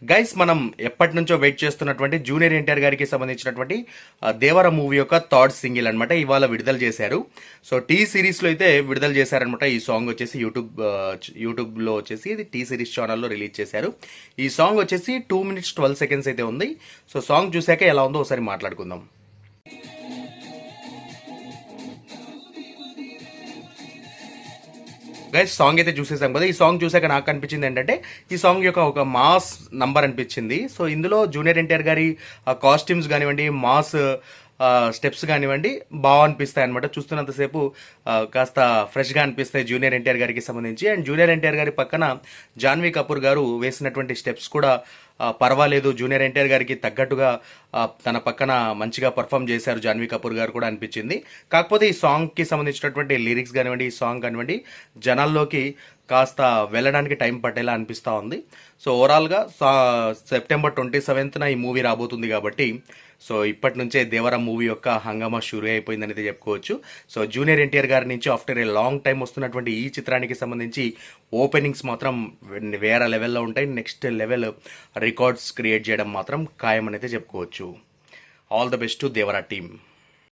Guys మనం ఎప్పటి నుంచో వెయిట్ చేస్తున్నటువంటి జూనియర్ ఎన్టీఆర్ గారికి సంబంధించినటువంటి దేవర మూవీ యొక్క థర్డ్ సింగిల్ అనమాట ఇవాళ విడుదల చేశారు. సో టీ సిరీస్లో అయితే విడుదల చేశారనమాట. ఈ సాంగ్ వచ్చేసి యూట్యూబ్లో వచ్చేసి ఇది టీ సిరీస్ ఛానల్లో రిలీజ్ చేశారు. ఈ సాంగ్ వచ్చేసి 2 minutes 12 seconds అయితే ఉంది. సో సాంగ్ చూశాక ఎలా ఉందో ఒకసారి మాట్లాడుకుందాం. గైస్ సాంగ్ అయితే చూసేసాం కదా. ఈ సాంగ్ చూసాక నాకు అనిపించింది ఏంటంటే ఈ సాంగ్ యొక్క ఒక మాస్ నంబర్ అనిపించింది. సో ఇందులో జూనియర్ ఎన్టీఆర్ గారి కాస్ట్యూమ్స్ కానివ్వండి, మాస్ స్టెప్స్ కానివ్వండి బాగా అనిపిస్తాయి అనమాట. చూస్తున్నంతసేపు కాస్త ఫ్రెష్గా అనిపిస్తాయి జూనియర్ ఎన్టీఆర్ గారికి సంబంధించి. అండ్ జూనియర్ ఎన్టీఆర్ గారి పక్కన జాన్వీ కపూర్ గారు వేసినటువంటి స్టెప్స్ కూడా పర్వాలేదు, జూనియర్ ఎన్టీఆర్ గారికి తగ్గట్టుగా తన పక్కన మంచిగా పర్ఫామ్ చేశారు జాన్వీ కపూర్ గారు కూడా అనిపించింది. కాకపోతే ఈ సాంగ్కి సంబంధించినటువంటి లిరిక్స్ కానివ్వండి, ఈ సాంగ్ కానివ్వండి జనాల్లోకి కాస్త వెళ్ళడానికి టైం పట్టేలా అనిపిస్తూ ఉంది. సో ఓవరాల్గా సెప్టెంబర్ 27న ఈ మూవీ రాబోతుంది కాబట్టి సో ఇప్పటి నుంచే దేవర మూవీ యొక్క హంగామా షురూ అయిపోయిందని అయితే చెప్పుకోవచ్చు. సో జూనియర్ ఎన్టీఆర్ గారి నుంచి ఆఫ్టర్ ఏ లాంగ్ టైం వస్తున్నటువంటి ఈ చిత్రానికి సంబంధించి ఓపెనింగ్స్ మాత్రం వేరే లెవెల్లో ఉంటాయి. నెక్స్ట్ లెవెల్ రికార్డ్స్ క్రియేట్ చేయడం మాత్రం ఖాయం అని అయితే చెప్పుకోవచ్చు. All the best to Devara team.